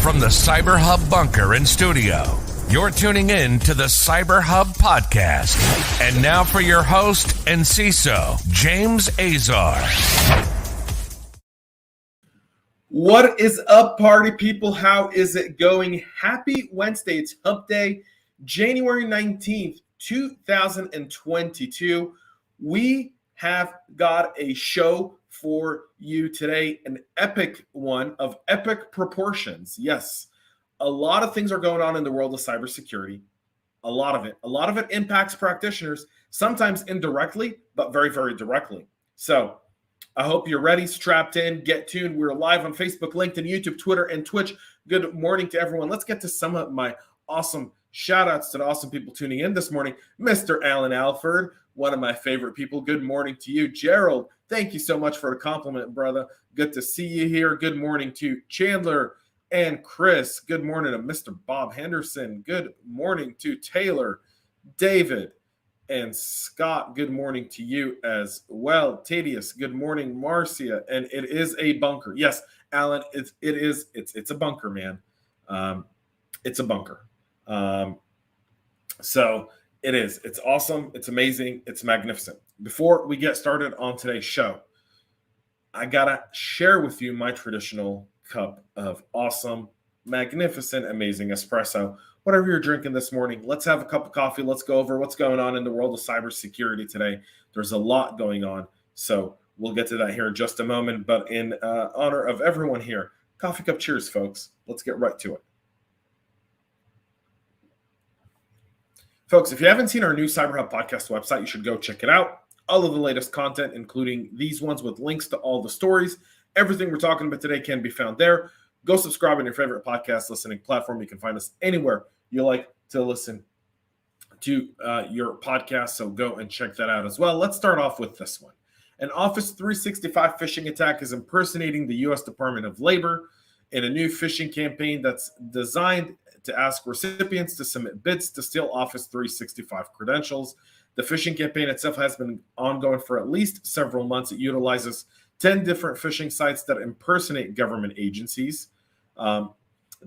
From the CyberHub bunker and studio, you're tuning in to the CyberHub Podcast. And now for your host and CISO, James Azar. What is up, party people? How is it going? Happy Wednesday. It's Hump Day, January 19th, 2022. We have got a show for you today, an epic one of epic proportions. Yes, a lot of things are going on in the world of cybersecurity. A lot of it impacts practitioners, sometimes indirectly, but very, very directly. So I hope you're ready, strapped in, get tuned. We're live on Facebook, LinkedIn, YouTube, Twitter, and Twitch. Good morning to everyone. Let's get to some of my awesome shout outs to the awesome people tuning in this morning. Mr. Alan Alford, one of my favorite people. Good morning to you. Gerald, thank you so much for the compliment, brother. Good to see you here. Good morning to Chandler and Chris. Good morning to Mr. Bob Henderson. Good morning to Taylor, David, and Scott. Good morning to you as well. Tadius, good morning. Marcia, and it is a bunker. Yes, Alan, it's a bunker, man. It's a bunker. So it is. It's awesome. It's amazing. It's magnificent. Before we get started on today's show, I gotta share with you my traditional cup of awesome, magnificent, amazing espresso. Whatever you're drinking this morning, let's have a cup of coffee. Let's go over what's going on in the world of cybersecurity today. There's a lot going on. So we'll get to that here in just a moment. But in honor of everyone here, coffee cup cheers, folks. Let's get right to it. Folks, if you haven't seen our new CyberHub Podcast website, you should go check it out. All of the latest content, including these ones with links to all the stories. Everything we're talking about today can be found there. Go subscribe on your favorite podcast listening platform. You can find us anywhere you like to listen to your podcast, so go and check that out as well. Let's start off with this one. An Office 365 phishing attack is impersonating the U.S. Department of Labor in a new phishing campaign that's designed to ask recipients to submit bids to steal Office 365 credentials. The phishing campaign itself has been ongoing for at least several months. It utilizes 10 different phishing sites that impersonate government agencies. The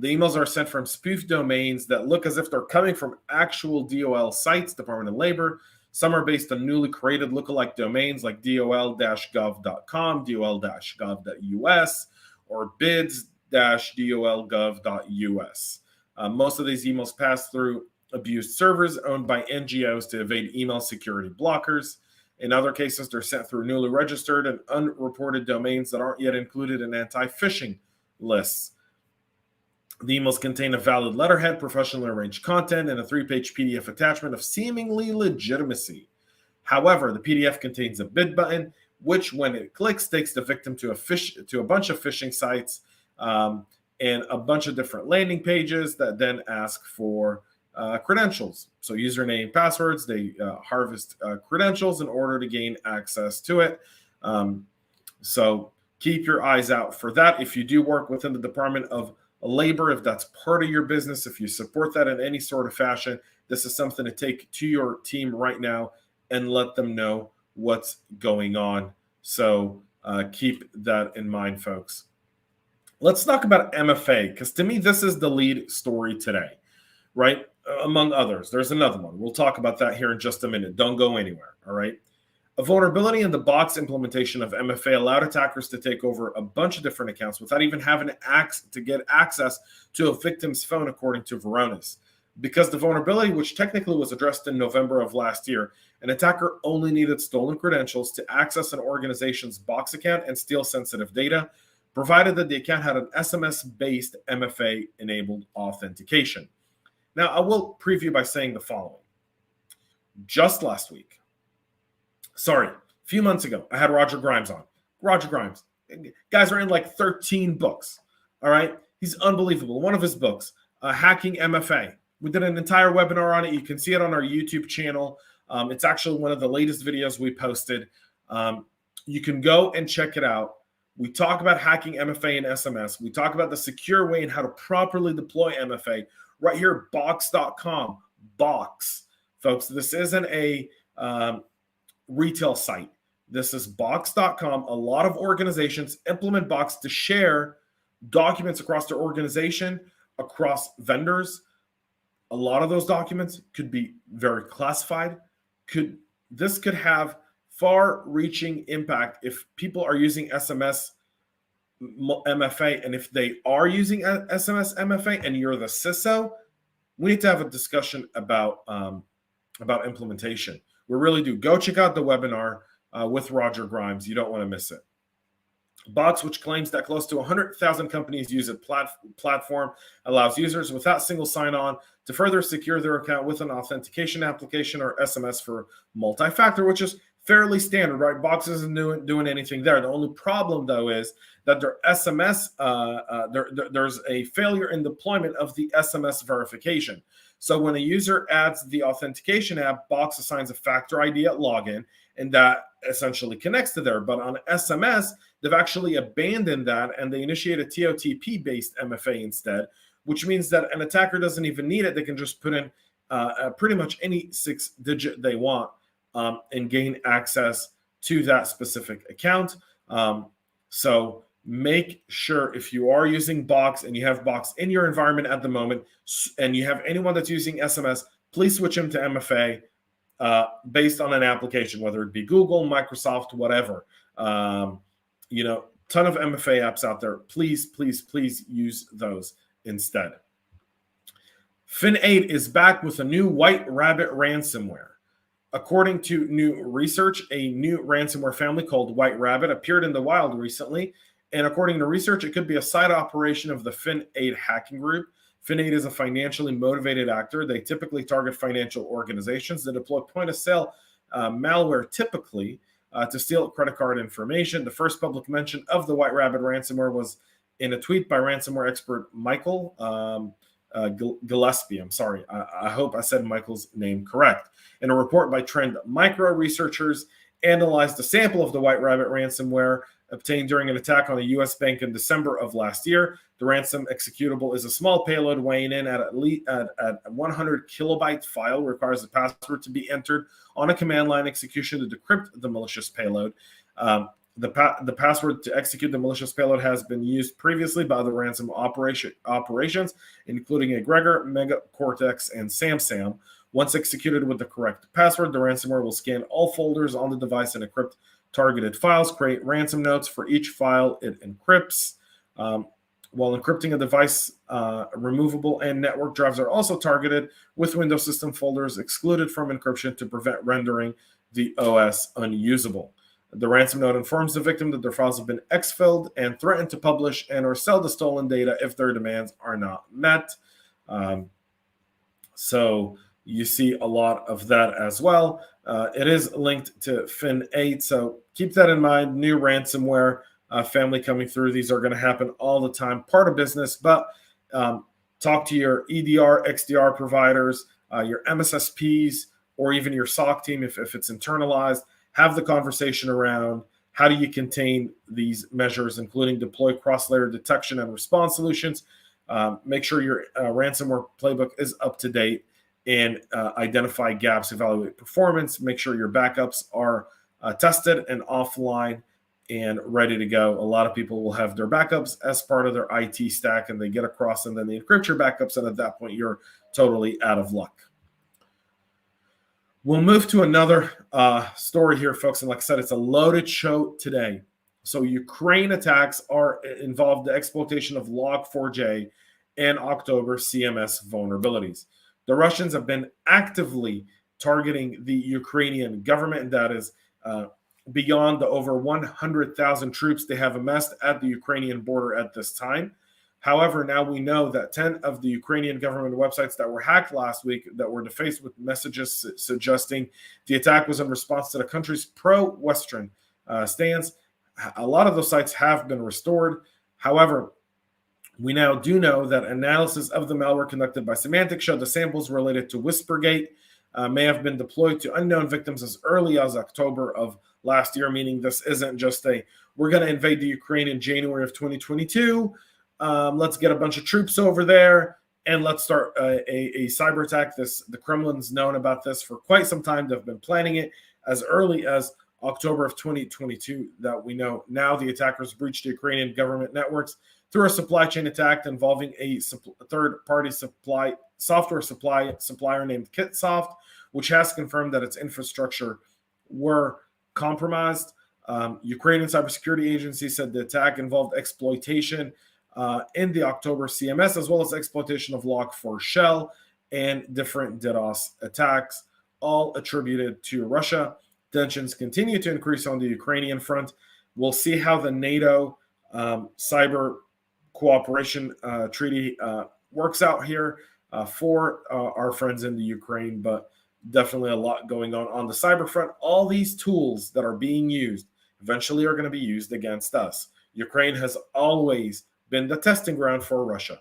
emails are sent from spoof domains that look as if they're coming from actual DOL sites, Department of Labor. Some are based on newly created lookalike domains like dol-gov.com, dol-gov.us, or bids-dolgov.us. Most of these emails pass through abused servers owned by NGOs to evade email security blockers. In other cases, they're sent through newly registered and unreported domains that aren't yet included in anti-phishing lists. The emails contain a valid letterhead, professionally arranged content, and a 3-page PDF attachment of seemingly legitimacy. However, the PDF contains a bid button, which, when it clicks, takes the victim to a bunch of phishing sites and a bunch of different landing pages that then ask for credentials. So username, passwords, they harvest credentials in order to gain access to it. So keep your eyes out for that. If you do work within the Department of Labor, if that's part of your business, if you support that in any sort of fashion, this is something to take to your team right now and let them know what's going on. So keep that in mind, folks. Let's talk about MFA, because to me, this is the lead story today, right? Among others. There's another one. We'll talk about that here in just a minute. Don't go anywhere, all right? A vulnerability in the box implementation of MFA allowed attackers to take over a bunch of different accounts without even having to get access to a victim's phone, according to Varonis. Because the vulnerability, which technically was addressed in November of last year, an attacker only needed stolen credentials to access an organization's box account and steal sensitive data, provided that the account had an SMS-based MFA-enabled authentication. Now, I will preview by saying the following. Just last week, a few months ago, I had Roger Grimes on. Roger Grimes. Guys are in like 13 books, all right? He's unbelievable. One of his books, Hacking MFA. We did an entire webinar on it. You can see it on our YouTube channel. It's actually one of the latest videos we posted. You can go and check it out. We talk about hacking MFA and SMS. We talk about the secure way and how to properly deploy MFA right here, box.com. Box. Folks, this isn't a retail site. This is box.com. A lot of organizations implement Box to share documents across their organization, across vendors. A lot of those documents could be very classified. This could have far-reaching impact if people are using SMS MFA, and if they are using SMS MFA and you're the CISO, we need to have a discussion about implementation. We really do. Go check out the webinar with Roger Grimes. You don't want to miss it. Box, which claims that close to 100,000 companies use a platform, allows users without single sign-on to further secure their account with an authentication application or SMS for multi-factor, which is fairly standard, right? Box isn't doing anything there. The only problem, though, is that their SMS, there's a failure in deployment of the SMS verification. So when a user adds the authentication app, Box assigns a factor ID at login, and that essentially connects to there. But on SMS, they've actually abandoned that, and they initiate a TOTP-based MFA instead, which means that an attacker doesn't even need it. They can just put in pretty much any 6-digit they want and gain access to that specific account. So make sure if you are using Box and you have Box in your environment at the moment, and you have anyone that's using SMS, please switch them to MFA based on an application, whether it be Google, Microsoft, whatever. Ton of MFA apps out there. Please, please, please use those instead. Fin8 is back with a new White Rabbit ransomware. According to new research, a new ransomware family called White Rabbit appeared in the wild recently. And according to research, it could be a side operation of the Fin8 hacking group. Fin8 is a financially motivated actor. They typically target financial organizations that deploy point-of-sale malware, typically to steal credit card information. The first public mention of the White Rabbit ransomware was in a tweet by ransomware expert Michael Gillespie. I'm sorry. I hope I said Michael's name correct. In a report by Trend Micro, researchers analyzed a sample of the White Rabbit ransomware obtained during an attack on a U.S. bank in December of last year. The ransom executable is a small payload weighing in at least at 100 kilobyte file, requires a password to be entered on a command line execution to decrypt the malicious payload. The password to execute the malicious payload has been used previously by other ransom operations, including Egregor, Megacortex, and SamSam. Once executed with the correct password, the ransomware will scan all folders on the device and encrypt targeted files, create ransom notes for each file it encrypts. While encrypting a device, removable and network drives are also targeted, with Windows system folders excluded from encryption to prevent rendering the OS unusable. The ransom note informs the victim that their files have been exfilled and threaten to publish and or sell the stolen data if their demands are not met. So you see a lot of that as well. It is linked to Fin8, so keep that in mind. New ransomware family coming through. These are going to happen all the time, part of business, but talk to your EDR, XDR providers, your MSSPs, or even your SOC team if it's internalized. Have the conversation around how do you contain these measures, including deploy cross-layer detection and response solutions. Make sure your ransomware playbook is up to date, and identify gaps, evaluate performance, make sure your backups are tested and offline and ready to go. A lot of people will have their backups as part of their IT stack, and they get across and then they encrypt your backups, and at that point, you're totally out of luck. We'll move to another story here, folks, and like I said, it's a loaded show today. So Ukraine attacks are involved the exploitation of Log4j and October CMS vulnerabilities. The Russians have been actively targeting the Ukrainian government, and that is beyond the over 100,000 troops they have amassed at the Ukrainian border at this time. However, now we know that 10 of the Ukrainian government websites that were hacked last week that were defaced with messages suggesting the attack was in response to the country's pro-Western stance. A lot of those sites have been restored. However, we now do know that analysis of the malware conducted by Symantec showed the samples related to Whispergate may have been deployed to unknown victims as early as October of last year, meaning this isn't just we're going to invade the Ukraine in January of 2022. Let's get a bunch of troops over there and let's start a cyber attack. The Kremlin's known about this for quite some time. They've been planning it as early as October of 2022 that we know now. The attackers breached Ukrainian government networks through a supply chain attack involving a third-party software supplier named Kitsoft, which has confirmed that its infrastructure were compromised. Ukrainian cybersecurity agency said the attack involved exploitation in the October CMS, as well as exploitation of Log4Shell and different DDoS attacks, all attributed to Russia. Tensions continue to increase on the Ukrainian front. We'll see how the NATO cyber cooperation treaty works out here for our friends in the Ukraine, but definitely a lot going on the cyber front. All these tools that are being used eventually are going to be used against us. Ukraine has always been the testing ground for Russia.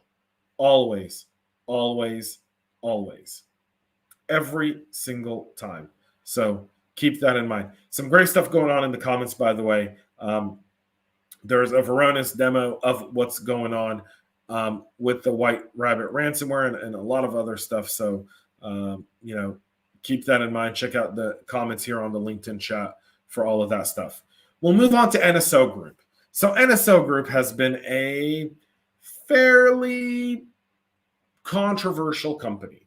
Always, always, always. Every single time. So keep that in mind. Some great stuff going on in the comments, by the way. There's a Varonis demo of what's going on with the White Rabbit ransomware and a lot of other stuff. So, keep that in mind. Check out the comments here on the LinkedIn chat for all of that stuff. We'll move on to NSO Group. So NSO Group has been a fairly controversial company.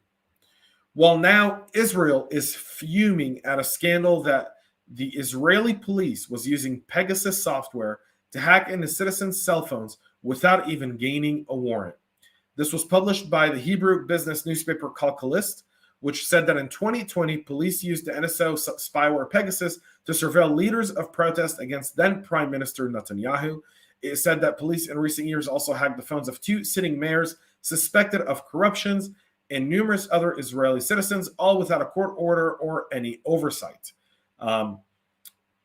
Well, now Israel is fuming at a scandal that the Israeli police was using Pegasus software to hack into citizens' cell phones without even gaining a warrant. This was published by the Hebrew business newspaper Calculist, which said that in 2020, police used the NSO spyware Pegasus to surveil leaders of protest against then Prime Minister Netanyahu. It said that police in recent years also hacked the phones of 2 sitting mayors suspected of corruptions and numerous other Israeli citizens, all without a court order or any oversight.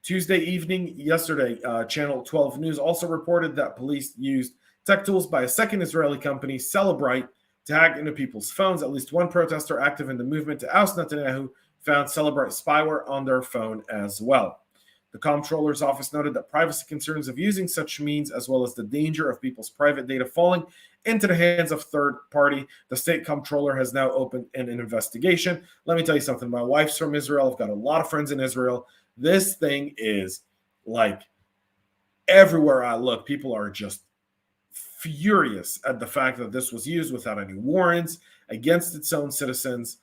Tuesday evening, yesterday, Channel 12 News also reported that police used tech tools by a second Israeli company, Celebrite, to hack into people's phones. At least one protester active in the movement to oust Netanyahu found Celebrite spyware on their phone as well. The comptroller's office noted that privacy concerns of using such means, as well as the danger of people's private data falling into the hands of third party. The state comptroller has now opened an investigation. Let me tell you something. My wife's from Israel. I've got a lot of friends in Israel. This thing is like everywhere I look, people are just furious at the fact that this was used without any warrants against its own citizens.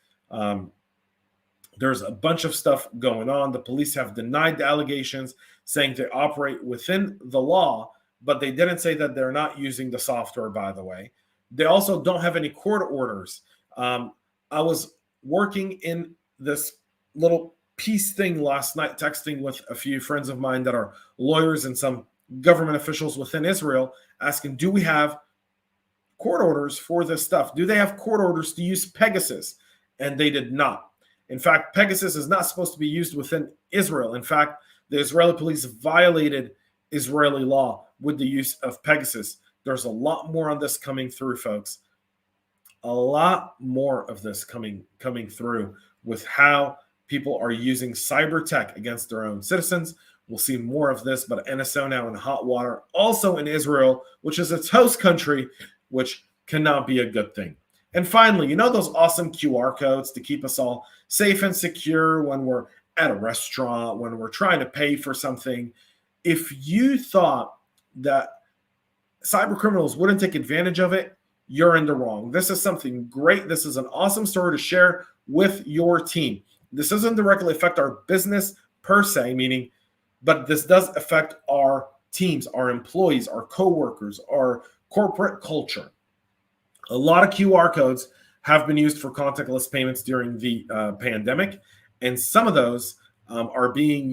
There's a bunch of stuff going on. The police have denied the allegations, saying they operate within the law, but they didn't say that they're not using the software, by the way. They also don't have any court orders. I was working in this little peace thing last night, texting with a few friends of mine that are lawyers and some government officials within Israel, asking, do we have court orders for this stuff? Do they have court orders to use Pegasus? And they did not. In fact, Pegasus is not supposed to be used within Israel. In fact, the Israeli police violated Israeli law with the use of Pegasus. There's a lot more on this coming through, folks. A lot more of this coming through with how people are using cyber tech against their own citizens. We'll see more of this, but NSO now in hot water, also in Israel, which is its host country, which cannot be a good thing. And finally, you know those awesome QR codes to keep us all safe and secure when we're at a restaurant, when we're trying to pay for something? If you thought that cyber criminals wouldn't take advantage of it, you're in the wrong. This is something great. This is an awesome story to share with your team. This doesn't directly affect our business per se, but this does affect our teams, our employees, our coworkers, our corporate culture. A lot of QR codes have been used for contactless payments during the pandemic, and some of those are being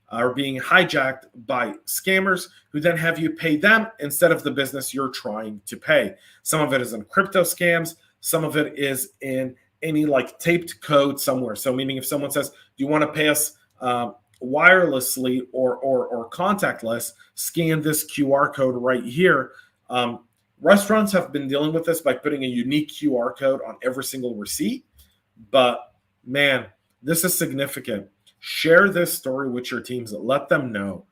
hijacked by scammers who then have you pay them instead of the business you're trying to pay. Some of it is in crypto scams. Some of it is in any taped code somewhere. So meaning if someone says, do you want to pay us wirelessly or contactless, scan this QR code right here. Restaurants have been dealing with this by putting a unique QR code on every single receipt. But man, this is significant. Share this story with your teams. Let them know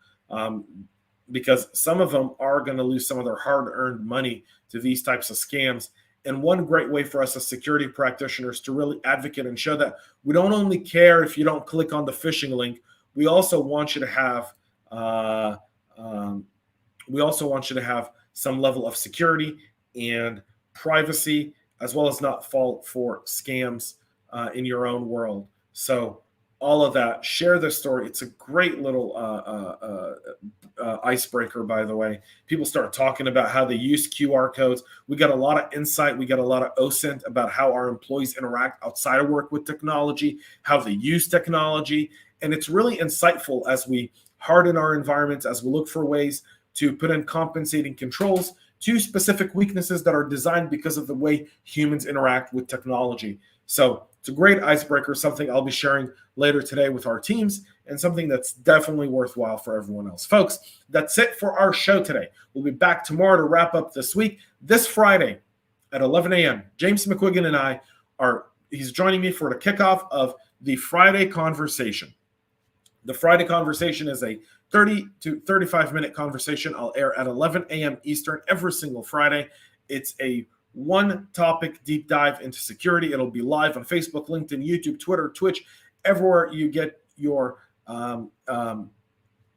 because some of them are going to lose some of their hard-earned money to these types of scams. And one great way for us as security practitioners to really advocate and show that we don't only care if you don't click on the phishing link, we also want you to have some level of security and privacy, as well as not fall for scams in your own world. So all of that, share this story. It's a great little icebreaker, by the way. People start talking about how they use QR codes. We got a lot of insight. We got a lot of OSINT about how our employees interact outside of work with technology, how they use technology. And it's really insightful as we harden our environments, as we look for ways to put in compensating controls to specific weaknesses that are designed because of the way humans interact with technology. So it's a great icebreaker, something I'll be sharing later today with our teams, and something that's definitely worthwhile for everyone else. Folks, that's it for our show today. We'll be back tomorrow to wrap up this week. This Friday at 11 a.m., James McQuiggan and he's joining me for the kickoff of the Friday Conversation. The Friday Conversation is a 30 to 35-minute conversation. I'll air at 11 a.m. Eastern every single Friday. It's a one-topic deep dive into security. It'll be live on Facebook, LinkedIn, YouTube, Twitter, Twitch, everywhere you get your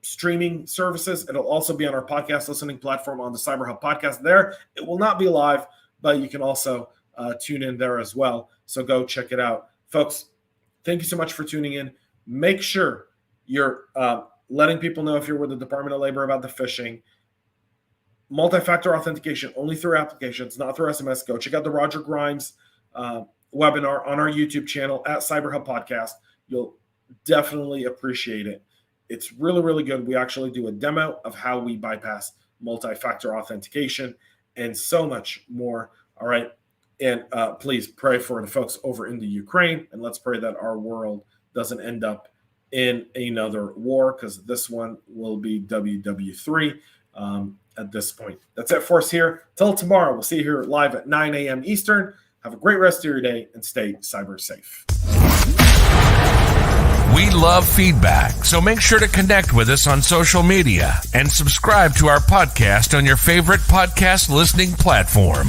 streaming services. It'll also be on our podcast listening platform on the CyberHub Podcast. There, it will not be live, but you can also tune in there as well. So go check it out. Folks, thank you so much for tuning in. Make sure you're letting people know if you're with the Department of Labor about the phishing. Multi-factor authentication only through applications, not through SMS. Go check out the Roger Grimes webinar on our YouTube channel at CyberHub Podcast. You'll definitely appreciate it. It's really, really good. We actually do a demo of how we bypass multi-factor authentication and so much more. All right. And please pray for the folks over in the Ukraine, and let's pray that our world doesn't end up in another war, because this one will be WW3 at this point. That's it for us here. Till tomorrow, we'll see you here live at 9 a.m. Eastern. Have a great rest of your day and stay cyber safe. We love feedback, so make sure to connect with us on social media and subscribe to our podcast on your favorite podcast listening platform.